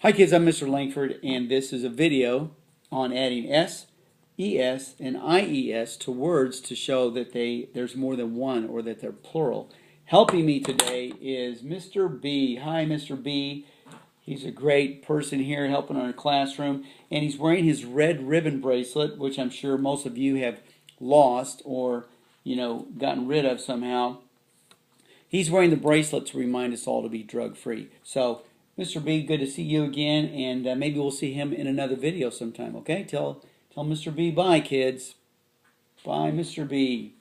Hi kids, I'm Mr. Langford, and this is a video on adding S, ES, and IES to words to show that there's more than one or that they're plural. Helping me today is Mr. B. Hi, Mr. B. He's a great person here helping in our classroom, and he's wearing his red ribbon bracelet, which I'm sure most of you have lost or, gotten rid of somehow. He's wearing the bracelet to remind us all to be drug-free. So, Mr. B, good to see you again, and maybe we'll see him in another video sometime, okay? Tell Mr. B bye, kids. Bye, Mr. B.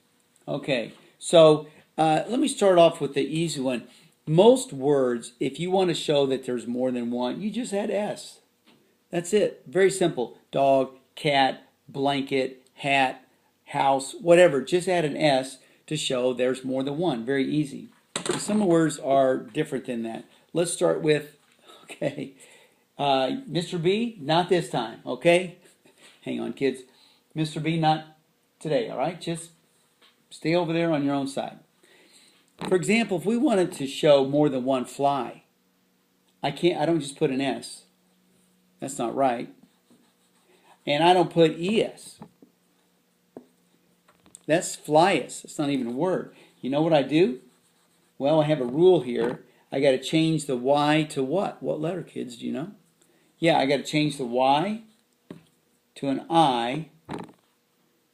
Okay, so let me start off with the easy one. Most words, if you want to show that there's more than one, you just add S. That's it. Very simple. Dog, cat, blanket, hat, house, whatever. Just add an S to show there's more than one. Very easy. Some words are different than that. Let's start with, okay, Mr. B, not this time, okay? Hang on, kids. Mr. B, not today, all right? Just stay over there on your own side. For example, if we wanted to show more than one fly, I don't just put an S. That's not right. And I don't put ES. That's flyest. It's not even a word. You know what I do? Well, I have a rule here. I got to change the Y to what? What letter, kids? Do you know? Yeah, I got to change the Y to an I,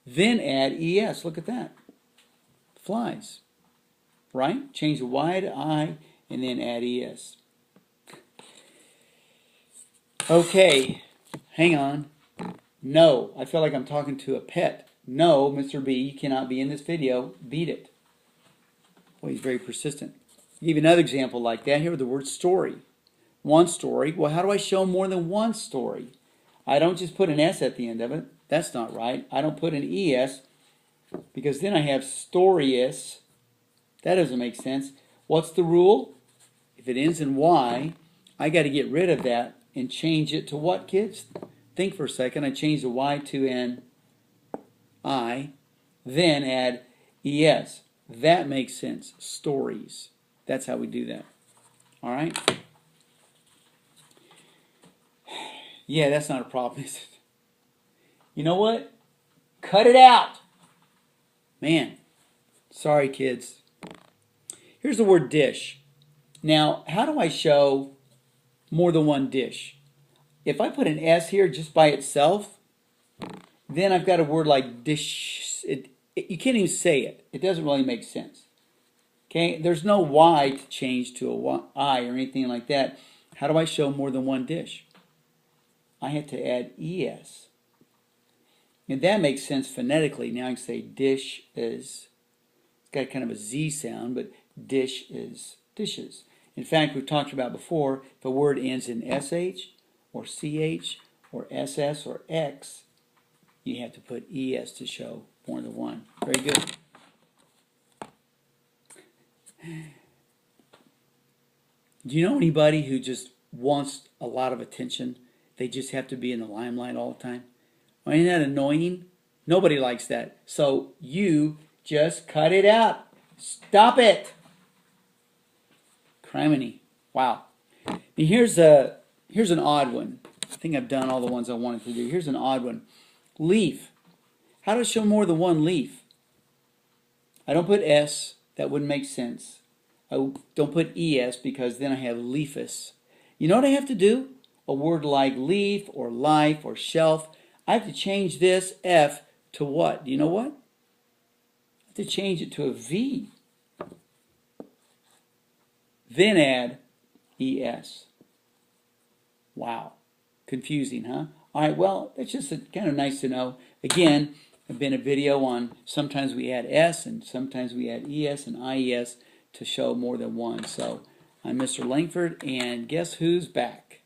then add ES. Look at that. Flies. Right? Change the Y to I, and then add ES. Okay, hang on. No, I feel like I'm talking to a pet. No, Mr. B, you cannot be in this video. Beat it. Well, he's very persistent. I'll give you another example like that here with the word story. One story. Well, how do I show more than one story? I don't just put an S at the end of it. That's not right. I don't put an ES because then I have storyous. That doesn't make sense. What's the rule? If it ends in Y, I got to get rid of that and change it to what, kids? Think for a second. I change the Y to an I, then add ES. That makes sense. Stories. That's how we do that. All right? Yeah, that's not a problem, is it? You know what? Cut it out. Man. Sorry, kids. Here's the word dish. Now, how do I show more than one dish? If I put an S here just by itself, then I've got a word like dish. You can't even say it. It doesn't really make sense. Okay? There's no Y to change to a I or anything like that. How do I show more than one dish? I have to add ES. And that makes sense phonetically. Now I can say dish is, it's got kind of a Z sound, but dish is dishes. In fact, we've talked about before, if a word ends in SH or CH or SS or X, you have to put ES to show more than one. Very good. Do you know anybody who just wants a lot of attention? They just have to be in the limelight all the time. Well, isn't that annoying? Nobody likes that. So you just cut it out. Stop it. Criminy. Wow. Now here's an odd one. I think I've done all the ones I wanted to do. Here's an odd one. Leaf. How do I show more than one leaf? I don't put S. That wouldn't make sense. I don't put ES because then I have leafus. You know what I have to do? A word like leaf or life or shelf. I have to change this F to what? Do you know what? I have to change it to a V. Then add ES. Wow. Confusing, huh? All right, well, that's just kind of nice to know. Again, I've been a video on sometimes we add S and sometimes we add ES and IES to show more than one. So I'm Mr. Langford, and guess who's back?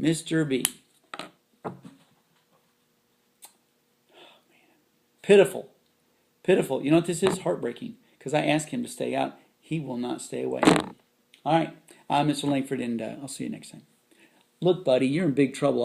Mr. B. Oh, man. Pitiful. Pitiful. You know what this is? Heartbreaking. Because I asked him to stay out. He will not stay away. All right. I'm Mr. Langford, and I'll see you next time. Look, buddy, you're in big trouble.